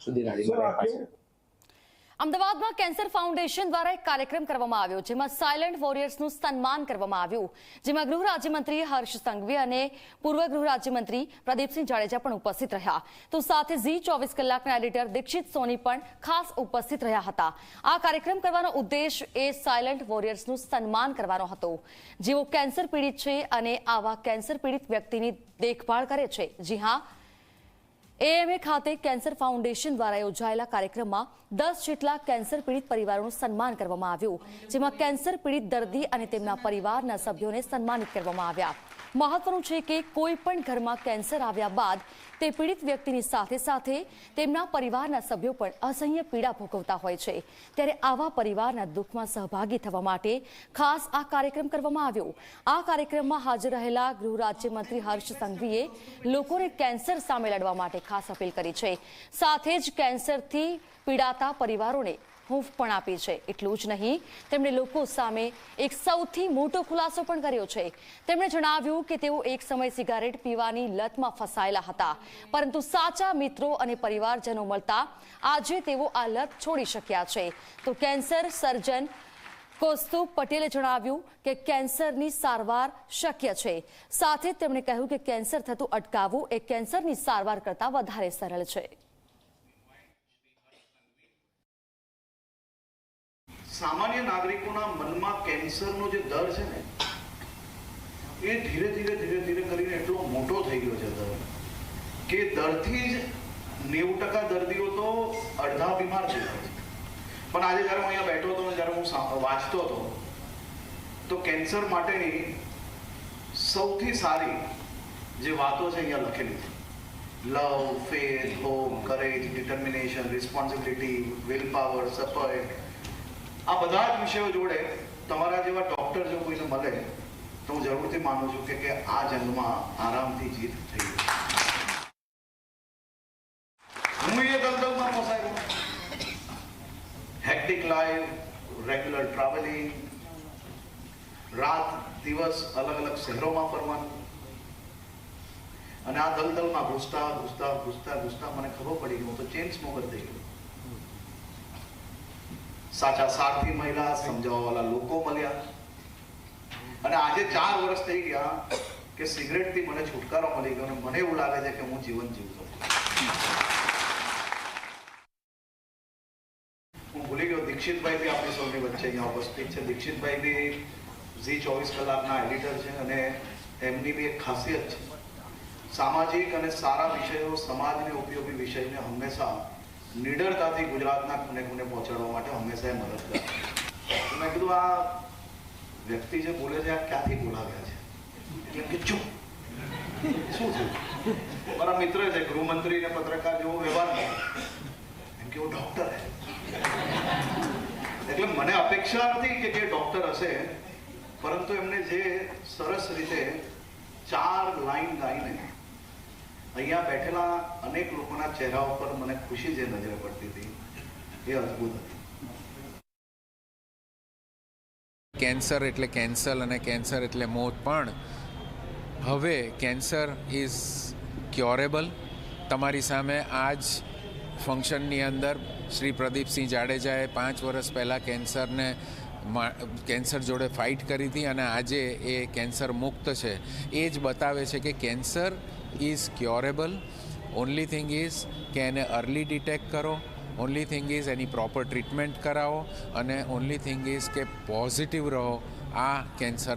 સુધી રડીમાં રહ્યા છે। અમદાવાદમાં કેન્સર ફાઉન્ડેશન દ્વારા એક કાર્યક્રમ કરવામાં આવ્યો, જેમાં સાયલન્ટ વોરિયર્સનું સન્માન કરવામાં આવ્યું, જેમાં ગૃહ રાજ્યમંત્રી હર્ષ સંઘવી અને પૂર્વ ગૃહ રાજ્યમંત્રી પ્રદીપસિંહ જાડેજા પણ ઉપસ્થિત રહ્યા, તો સાથે ઝી 24 કલાકના એડિટર દીક્ષિત સોની પણ ખાસ ઉપસ્થિત રહ્યા હતા। આ કાર્યક્રમ કરવાનો ઉદ્દેશ એ સાયલન્ટ વોરિયર્સનું સન્માન કરવાનો હતો, જેઓ કેન્સર પીડિત છે અને આવા કેન્સર પીડિત વ્યક્તિની દેખભાળ કરે છે। જી હા, એએમએ ખાતે કેન્સર ફાઉન્ડેશન દ્વારા યોજાયેલા કાર્યક્રમમાં 10 જેટલા કેન્સર પીડિત પરિવારોનું સન્માન કરવામાં આવ્યું, જેમાં કેન્સર પીડિત દર્દી અને તેમના પરિવારના સભ્યોને સન્માનિત કરવામાં આવ્યા। મહત્વનું છે કે કોઈ પણ ઘરમાં કેન્સર આવ્યા બાદ તે પીડિત વ્યક્તિની સાથે સાથે તેમના પરિવારના સભ્યો પણ અસહ્ય પીડા ભોગવતા હોય છે, ત્યારે આવા પરિવારના દુઃખમાં સહભાગી થવા માટે ખાસ આ કાર્યક્રમ કરવામાં આવ્યો। આ કાર્યક્રમમાં હાજર રહેલા ગૃહ રાજ્યમંત્રી હર્ષ સંઘવીએ લોકોને કેન્સર સામે લડવા માટે ખાસ અપીલ કરી છે, સાથે જ કેન્સરથી પીડાતા પરિવારોને હૂંફ પણ આપી છે। એટલું જ નહીં, તેમણે લોકો સામે એક સૌથી મોટો ખુલાસો પણ કર્યો છે। તેમણે જણાવ્યું કે તેઓ એક સમય સિગારેટ પીવાની લતમાં ફસાયેલા હતા, પરંતુ સાચા મિત્રો અને પરિવારજનો મળતા આજે તેઓ આ લત છોડી શક્યા છે। તો કેન્સર સર્જન કૌસ્તુભ પટેલે જણાવ્યું કે કેન્સરની સારવાર શક્ય છે, સાથે જ તેમણે કહ્યું કે કેન્સર થતું અટકાવવું એ કેન્સરની સારવાર કરતાં વધારે સરળ છે। सामान्य नागरिकों मन में कैंसर नो जो दर है ने ये धीरे धीरे करीने एटलो मोटो थई गयो छे दर के दर थी ज 90% दर्दियों तो अर्धा बीमार थई जाय छे। पण आज जયારે હું અહીંયા બેઠો હતો, જ્યારે હું વાંચતો હતો, તો કેન્સર માટેની સૌથી સારી જે વાતો છે અહીંયા લખેલી છે, love, faith, hope, courage, determination, responsibility, will power, support, આ બધા જ વિષયો જોડે તમારા જેવા ડોક્ટર જો કોઈને મળે તો હું જરૂરથી માનું છું કે આ જંગમાં આરામથી જીત થઈ ગઈ। હું એ દલદલમાં ફસાયો, હેક્ટિક લાઈફ, રેગ્યુલર ટ્રાવેલિંગ, રાત દિવસ અલગ અલગ શહેરોમાં ફરવાનું, અને આ દલદલમાં ઘૂસતા ઘૂસતા ઘૂસતા ઘૂસતા મને ખબર પડી કે હું તો ચેન સ્મોકર થઈ ગયો। સાચા સારથી મહિલા સમજાવવા વાળા લોકો મળ્યા, અને આજે 4 વર્ષ થઈ ગયા કે સિગરેટ થી મને છુટકારો મળી ગયો, અને મને એવું લાગે છે કે હું જીવન જીવતો હું ભૂલી ગયો। દીક્ષિતભાઈ બી આપણી સૌની વચ્ચે અહીંયા ઉપસ્થિત છે। દીક્ષિતભાઈ બી ઝી 24 કલાકના એડિટર છે, અને એમની બી એક ખાસિયત છે, સામાજિક અને સારા વિષયો, સમાજને ઉપયોગી વિષયને હંમેશા નિડરતાથી ગુજરાતના ખૂણે ખૂણે પહોંચાડવા માટે હંમેશા મદદ કરે। મેં કીધું આ વ્યક્તિ જે બોલે છે આ ક્યાંથી બોલાવ્યા છે, એટલે કે ચૂપ શું થયું? મારા મિત્ર છે, ગૃહમંત્રી ને પત્રકાર જેવો વ્યવહાર કરે, એમ કે ડોક્ટર હે, એટલે મને અપેક્ષા નથી કે ડોક્ટર હશે, પરંતુ એમને જે સરસ રીતે 4 લાઈન ગાઈને અહીંયા બેઠેલા અનેક લોકોના ચહેરા ઉપર મને ખુશી જે નજરે પડતી હતી એ અદ્ભુત હતી। કેન્સર એટલે કેન્સર અને કેન્સર એટલે મોત, પણ હવે કેન્સર ઇઝ ક્યોરેબલ। તમારી સામે આ જ ફંક્શનની અંદર શ્રી પ્રદીપસિંહ જાડેજાએ 5 વર્ષ પહેલાં કેન્સર જોડે ફાઇટ કરી હતી, અને આજે એ કેન્સર મુક્ત છે। એ જ બતાવે છે કે cancer is curable. Only thing is કે એને અર્લી ડિટેક્ટ કરો, only thing is any proper treatment કરાવો, અને ઓનલી થિંગ ઇઝ કે પોઝિટિવ રહો આ કેન્સરને